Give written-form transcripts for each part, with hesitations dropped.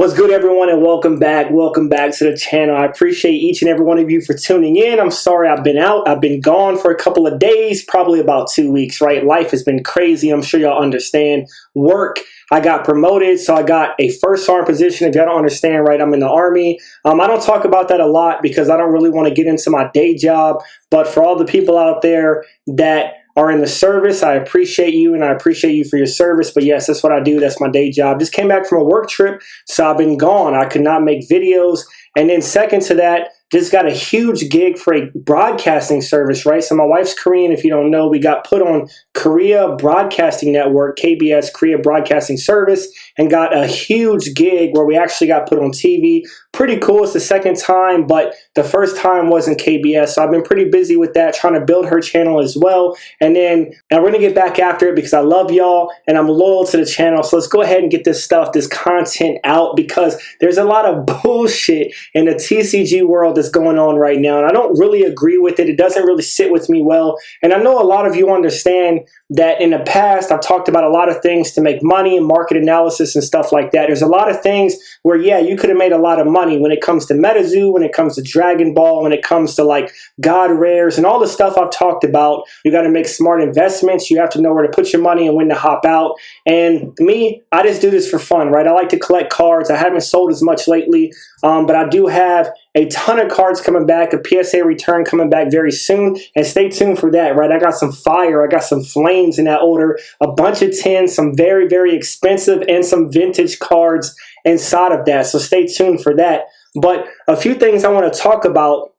What's good, everyone, and welcome back. Welcome back to the channel. I appreciate each and every one of you for tuning in. I'm sorry I've been out. I've been gone for a couple of days, probably about 2 weeks, right? Life has been crazy. I'm sure y'all understand. Work, I got promoted, so I got a first sergeant position. If y'all don't understand, right, I'm in the Army. I don't talk about that a lot because I don't really want to get into my day job. But for all the people out there that are in the service, I appreciate you, and I appreciate you for your service. But yes, that's what I do. That's my day job. Just came back from a work trip, so I've been gone. I could not make videos. And then second to that, just got a huge gig for a broadcasting service, right? So my wife's Korean. If you don't know, we got put on Korea Broadcasting Network, KBS, Korea Broadcasting Service, and got a huge gig where we actually got put on TV. Pretty cool. It's the second time, but the first time wasn't KBS. So I've been pretty busy with that, trying to build her channel as well. And we're going to get back after it because I love y'all and I'm loyal to the channel. So let's go ahead and get this content out, because there's a lot of bullshit in the TCG world that's going on right now. And I don't really agree with it. It doesn't really sit with me well. And I know a lot of you understand that in the past, I've talked about a lot of things to make money and market analysis and stuff like that. There's a lot of things where, yeah, you could have made a lot of money when it comes to Metazoo, when it comes to Dragon Ball, when it comes to like God Rares and all the stuff I've talked about. You got to make smart investments. You have to know where to put your money and when to hop out. And me, I just do this for fun, right? I like to collect cards. I haven't sold as much lately, but I do have a ton of cards coming back, a PSA return coming back very soon, and stay tuned for that, right? I got some fire, I got some flames in that order, a bunch of tins, some very, very expensive, and some vintage cards inside of that, so stay tuned for that. But a few things I want to talk about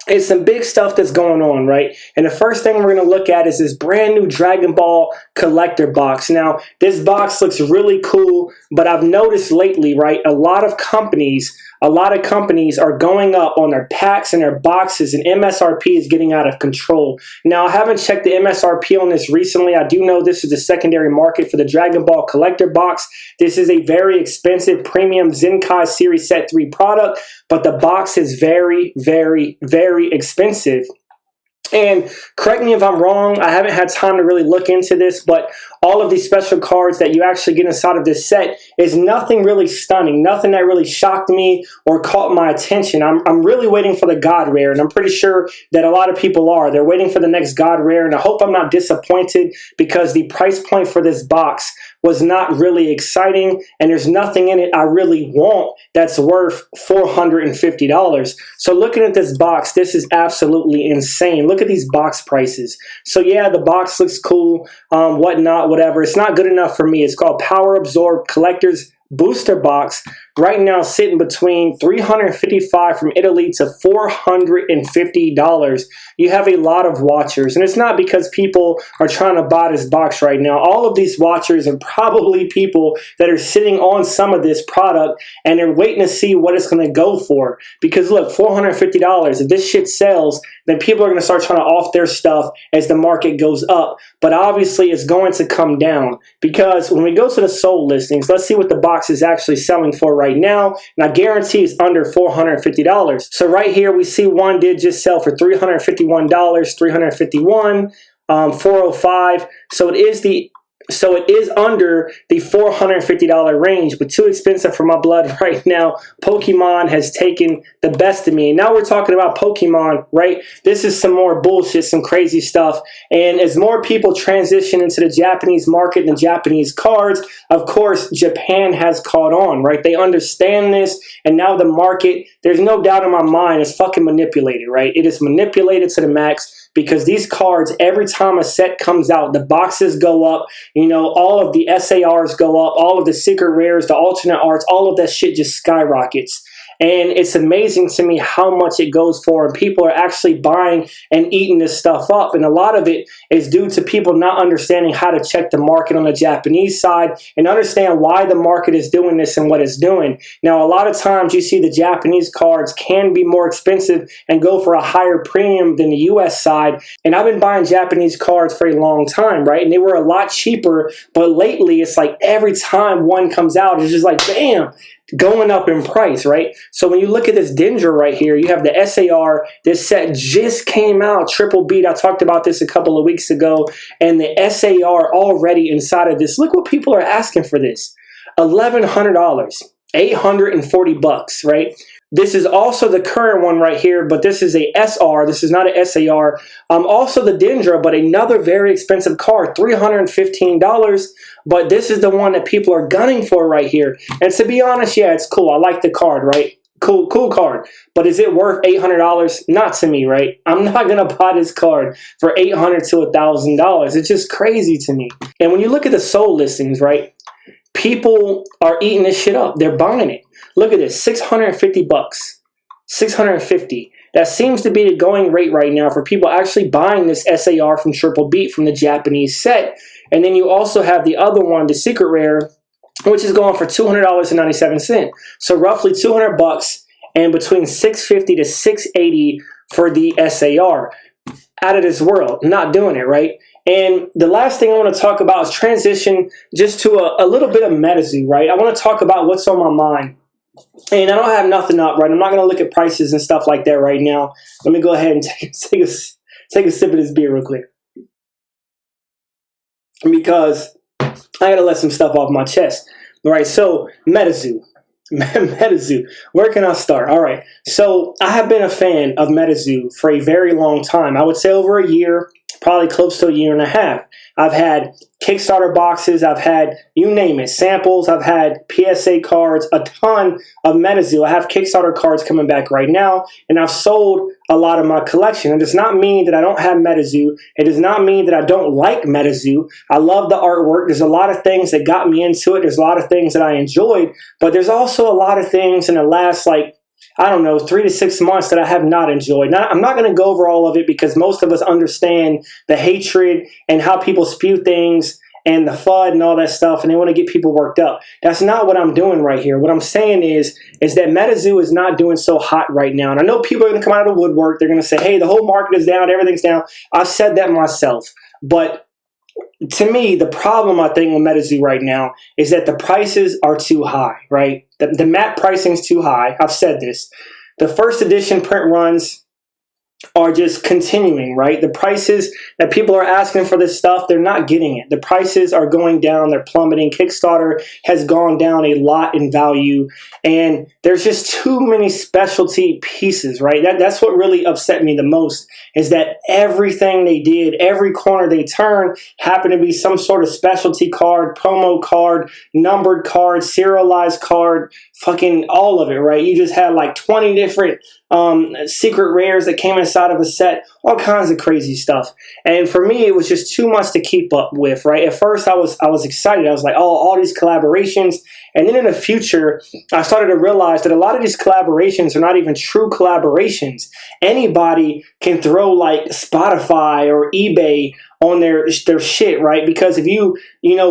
is some big stuff that's going on, right? And the first thing we're going to look at is this brand new Dragon Ball collector box. Now, this box looks really cool, but I've noticed lately, right, a lot of companies are going up on their packs and their boxes, and MSRP is getting out of control. Now, I haven't checked the MSRP on this recently. I do know this is the secondary market for the Dragon Ball collector box. This is a very expensive premium Zenkai Series Set 3 product, but the box is very, very, very expensive. And correct me if I'm wrong, I haven't had time to really look into this, but all of these special cards that you actually get inside of this set is nothing really stunning, nothing that really shocked me or caught my attention. I'm really waiting for the God Rare, and I'm pretty sure that a lot of people are. They're waiting for the next God Rare, and I hope I'm not disappointed, because the price point for this box was not really exciting, and there's nothing in it I really want that's worth $450. So looking at this box, this is absolutely insane. Look at these box prices. So yeah, the box looks cool, whatnot, whatever. It's not good enough for me. It's called Power Absorb Collector's Booster Box. Right now sitting between $355 from Italy to $450. You have a lot of watchers, and it's not because people are trying to buy this box right now. All of these watchers are probably people that are sitting on some of this product and they're waiting to see what it's going to go for. Because look, $450, if this shit sells, then people are going to start trying to off their stuff as the market goes up. But obviously it's going to come down, because when we go to the sold listings, let's see what the box is actually selling for right now, and I guarantee it's under $450. So right here we see one did just sell for $351, $351, $405. So it is under the $450 range, but too expensive for my blood right now. Pokemon has taken the best of me. And now we're talking about Pokemon, right? This is some more bullshit, some crazy stuff. And as more people transition into the Japanese market and Japanese cards, of course, Japan has caught on, right? They understand this, and now the market, there's no doubt in my mind, is fucking manipulated, right? It is manipulated to the max. Because these cards, every time a set comes out, the boxes go up, you know, all of the SARs go up, all of the secret rares, the alternate arts, all of that shit just skyrockets. And it's amazing to me how much it goes for, and people are actually buying and eating this stuff up. And a lot of it is due to people not understanding how to check the market on the Japanese side and understand why the market is doing this and what it's doing. Now, a lot of times you see the Japanese cards can be more expensive and go for a higher premium than the US side. And I've been buying Japanese cards for a long time, right? And they were a lot cheaper, but lately it's like every time one comes out, it's just like, bam, going up in price, right? So when you look at this Dinger right here, you have the SAR. This set just came out, triple beat. I talked about this a couple of weeks ago, and the SAR already inside of this. Look what people are asking for this, $1,100. $840, right? This is also the current one right here, but this is a SR. This is not an SAR. Also the Dendra, but another very expensive card, $315. But this is the one that people are gunning for right here. And to be honest, yeah, it's cool. I like the card, right? Cool card. But is it worth $800? Not to me, right? I'm not going to buy this card for $800 to $1,000. It's just crazy to me. And when you look at the sold listings, right? People are eating this shit up. They're buying it. Look at this, $650. $650. That seems to be the going rate right now for people actually buying this SAR from Triple Beat from the Japanese set. And then you also have the other one, the Secret Rare, which is going for $200.97. So roughly $200 and between $650 to $680 for the SAR. Out of this world. Not doing it, right? And the last thing I want to talk about is transition just to a little bit of Metazoo, right? I want to talk about what's on my mind. And I don't have nothing up, right? I'm not going to look at prices and stuff like that right now. Let me go ahead and take a sip of this beer real quick. Because I got to let some stuff off my chest. All right, so Metazoo. Metazoo. Where can I start? All right, so I have been a fan of Metazoo for a very long time. I would say over a year, probably close to a year and a half. I've had Kickstarter boxes, I've had, you name it, samples, I've had PSA cards, a ton of Metazoo. I have Kickstarter cards coming back right now, and I've sold a lot of my collection. It does not mean that I don't have Metazoo. It does not mean that I don't like Metazoo. I love the artwork. There's a lot of things that got me into it. There's a lot of things that I enjoyed, but there's also a lot of things in the last, I don't know, 3 to 6 months that I have not enjoyed. Now, I'm not going to go over all of it because most of us understand the hatred and how people spew things and the FUD and all that stuff, and they want to get people worked up. That's not what I'm doing right here. What I'm saying is that Metazoo is not doing so hot right now. And I know people are going to come out of the woodwork. They're going to say, hey, the whole market is down, everything's down. I've said that myself. But to me, the problem, I think, with Metazoo right now is that the prices are too high, right? The map pricing is too high. I've said this. The first edition print runs are just continuing, right? The prices that people are asking for this stuff, they're not getting it. The prices are going down. They're plummeting. Kickstarter has gone down a lot in value. And there's just too many specialty pieces, right? That's what really upset me the most is that everything they did, every corner they turned happened to be some sort of specialty card, promo card, numbered card, serialized card, fucking all of it, right? You just had like 20 different secret rares that came inside of a set, all kinds of crazy stuff. And for me, it was just too much to keep up with, right? At first, I was excited. I was like, oh, all these collaborations. And then in the future, I started to realize that a lot of these collaborations are not even true collaborations. Anybody can throw like Spotify or eBay on their shit, right? Because if you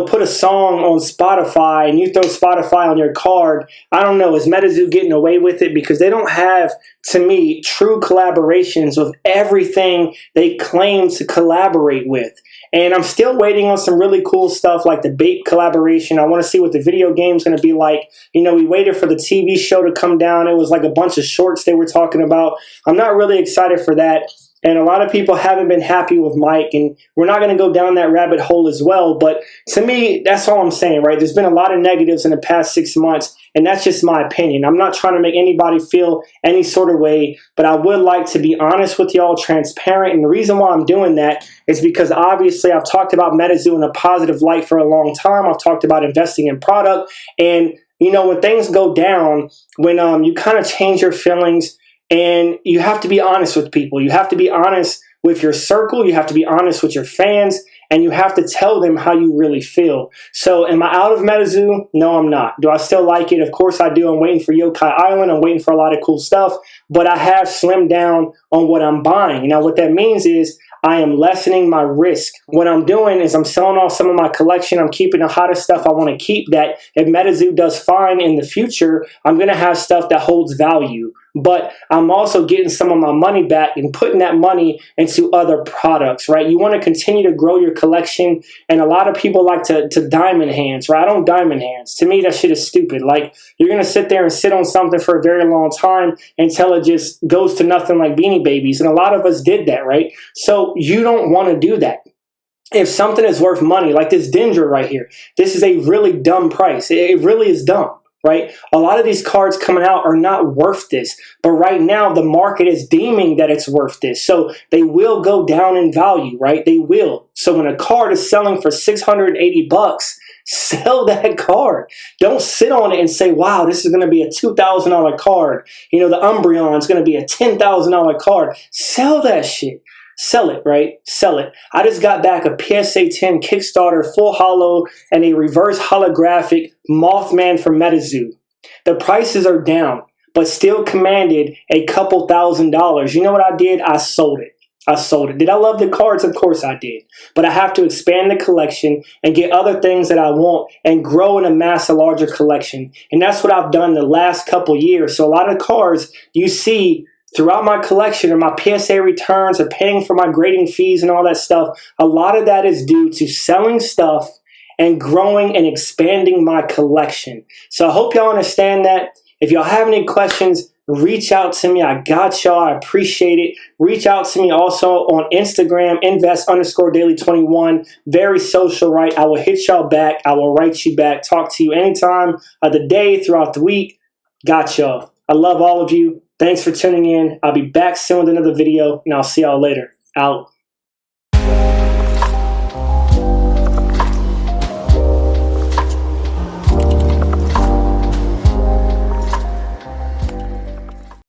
put a song on Spotify and you throw Spotify on your card, I don't know, is Metazoo getting away with it? Because they don't have, to me, true collaborations with everything they claim to collaborate with. And I'm still waiting on some really cool stuff like the Bait collaboration. I want to see what the video game's going to be like. We waited for the TV show to come down. It was like a bunch of shorts they were talking about. I'm not really excited for that. And a lot of people haven't been happy with Mike, and we're not going to go down that rabbit hole as well. But to me, that's all I'm saying, right? There's been a lot of negatives in the past 6 months, and that's just my opinion. I'm not trying to make anybody feel any sort of way, but I would like to be honest with y'all, transparent. And the reason why I'm doing that is because obviously I've talked about Metazoo in a positive light for a long time. I've talked about investing in product. And, when things go down, when you kind of change your feelings, and you have to be honest with people. You have to be honest with your circle. You have to be honest with your fans. And you have to tell them how you really feel. So am I out of Metazoo? No, I'm not. Do I still like it? Of course I do. I'm waiting for Yokai Island. I'm waiting for a lot of cool stuff. But I have slimmed down on what I'm buying. Now what that means is I am lessening my risk. What I'm doing is I'm selling off some of my collection. I'm keeping the hottest stuff I want to keep, that if Metazoo does fine in the future, I'm going to have stuff that holds value. But I'm also getting some of my money back and putting that money into other products, right? You want to continue to grow your collection. And a lot of people like to diamond hands, right? I don't diamond hands. To me, that shit is stupid. Like, you're going to sit there and sit on something for a very long time until it just goes to nothing, like Beanie Babies. And a lot of us did that, right? So you don't want to do that. If something is worth money, like this Dendra right here, this is a really dumb price. It really is dumb. right? A lot of these cards coming out are not worth this, but right now the market is deeming that it's worth this. So they will go down in value, right? They will. So when a card is selling for $680, sell that card. Don't sit on it and say, wow, this is going to be a $2,000 card. You know, the Umbreon is going to be a $10,000 card. Sell that shit. Sell it, right? Sell it. I just got back a PSA 10 Kickstarter full holo and a reverse holographic Mothman from Metazoo. The prices are down, but still commanded a couple $1,000s. You know what I did? I sold it. I sold it. Did I love the cards? Of course I did. But I have to expand the collection and get other things that I want and grow and amass a larger collection. And that's what I've done the last couple years. So a lot of cards you see throughout my collection or my PSA returns or paying for my grading fees and all that stuff, a lot of that is due to selling stuff and growing and expanding my collection. So I hope y'all understand that. If y'all have any questions, reach out to me. I got y'all. I appreciate it. Reach out to me also on Instagram, invest_daily21. Very social, right? I will hit y'all back. I will write you back. Talk to you anytime of the day, throughout the week. Got y'all. I love all of you. Thanks for tuning in. I'll be back soon with another video, and I'll see y'all later. Out.